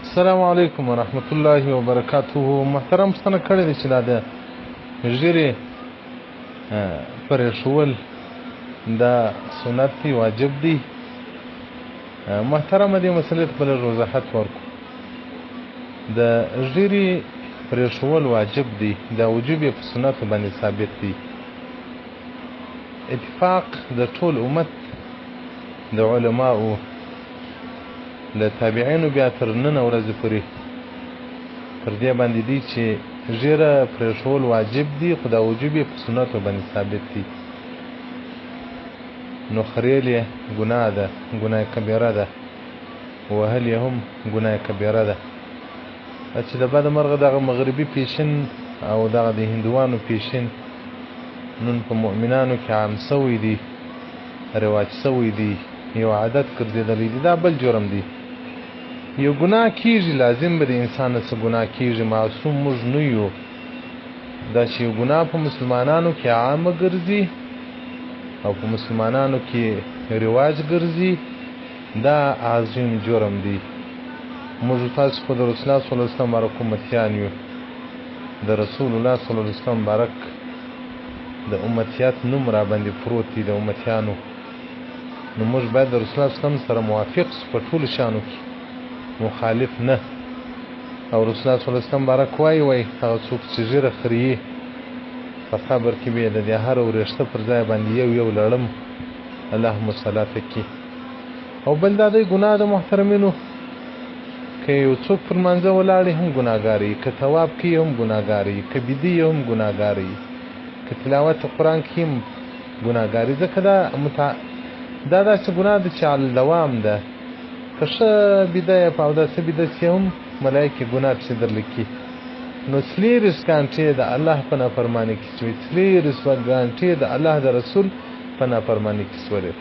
السلام علیکم ورحمت الله وبرکاته. محترم پوښتنه کړې ده چې دا د ږیرې پرېښول دا سنت دی واجب دی. محترمه دې مسلې ته به لږ وضاحت ورکړو. د ږیرې پرېښول واجب دی، دا وجوب یې په سنتو باندې ثابت دی. اتفاق د ټول امت د علماءو له تابعینو بیا تر نن ورځې پورې پر دې باندې دی چې ږیره پرېښول واجب دی، خو دا وجوب یې په سنتو باندې ثابت دی. نو خریل یې ګناه ده، ګناه کبیره ده، وهل یې هم ګناه کبیره ده. چې د بده مرغه دغه مغربي پیشن او دغه د هندوانو پیشن نن په مؤمنانو کې عام سوی دی، رواج سوی دی، یو عادت ګرځېدلی دی. دا بل جرم دی. یو ګناه کیږي، لازم به د انسان څه ګناه کیږي، معصوم موږ نه یو. دا چې یو ګناه په مسلمانانو کې عامه ګرځي او په مسلمانانو کې رواج ګرځي، دا عظیم جرم دی. موږ تاسو خو د رسول الله صلی الله علیه وسلم بارک امتیان یو. د رسول الله صلی الله علیه وسلم بارک د امتیات نوم را باندې پروت دی، د امتیانو. نو موږ باید د رسول الله صلی الله علیه وسلم سره موافق سو په ټولو شیانو کې، مخالف نه. او رسول الله صلی الله علیه وسلم بارک وایي هغه څوک چې ږیره خريي په قبر کې به د دې هر ورېښته پر ځای باندې یو لړم اللهم صل علیه. او بل دا دی ګناه د محترمینو، که یو څوک پر منځه ولاړې هم ګناهګاري، که ثواب کوي هم ګناهګاري، که بدي هم ګناهګاري، که تلاوت قرآن کوي هم ګناهګاري. ځکه دا داسې ګناه ده چې علی دوام ده. که ښه بیده یې په اوداسه بیده سي هم ملایکې ګناه پسې درله کي. نو 40 ګانټې د الله په نافرمانۍ کې سوې، 40 ګانټې د الله د رسول په نافرمانۍ کې سولې.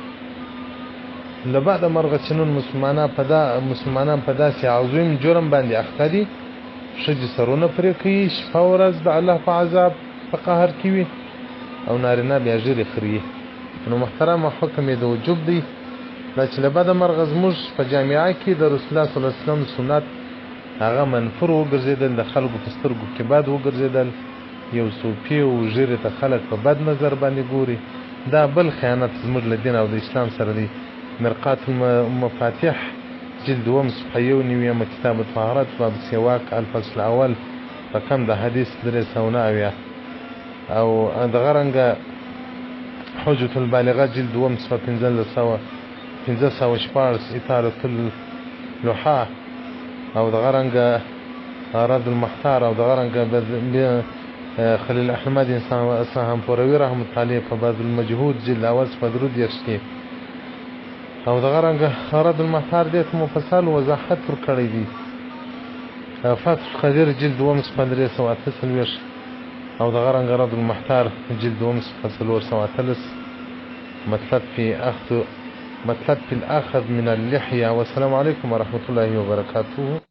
له بعده مرغه چې نن مسلمانان په داسې عظیم جرم باندې اخته دي، ښځې سرونه پرې کوي، شپه ورځ د الله په عذاب په قهر کې وي، او نارینه بیا ږیرې خري. نو محترمه حکم یې د وجوب دی. دا چې له بده مرغه زموږ په جامعه کې د رسول الله صلی الله علیه وسلم سنت هغه منفور وګرځېدل، د خلکو په سترګو کې بد وګرځېدل، یو صوفي او ږیرې ته خلک په بد نظر باندې ګوري. دا بل خیانت زموږ له دین او د اسلام سره دی. مرقات المفاتيح جلد 2 صفحه 1 کتاب الطهارت باب السواک الفصل الاول رقم د حدیث 309 او دغه رنګه حجة البالغه جلد 2 صفحه 1514 اطاله اللحاة او دغه رنګه رد المختار او دغه رنګه خلیل احمد انسان سهامپوروي رحمت الله علیه په بذل المجهود جلد اول صفحه 3 او دغه رنګه رد المختار دې ته مفصل وضاحت ورکړی دی. فتح القدیر جلد 2 صفحه 328 او دغه رنګه رد المختار جلد 2 صفحه 313 مطلب في الأخذ من اللحية. والسلام عليكم ورحمة الله وبركاته.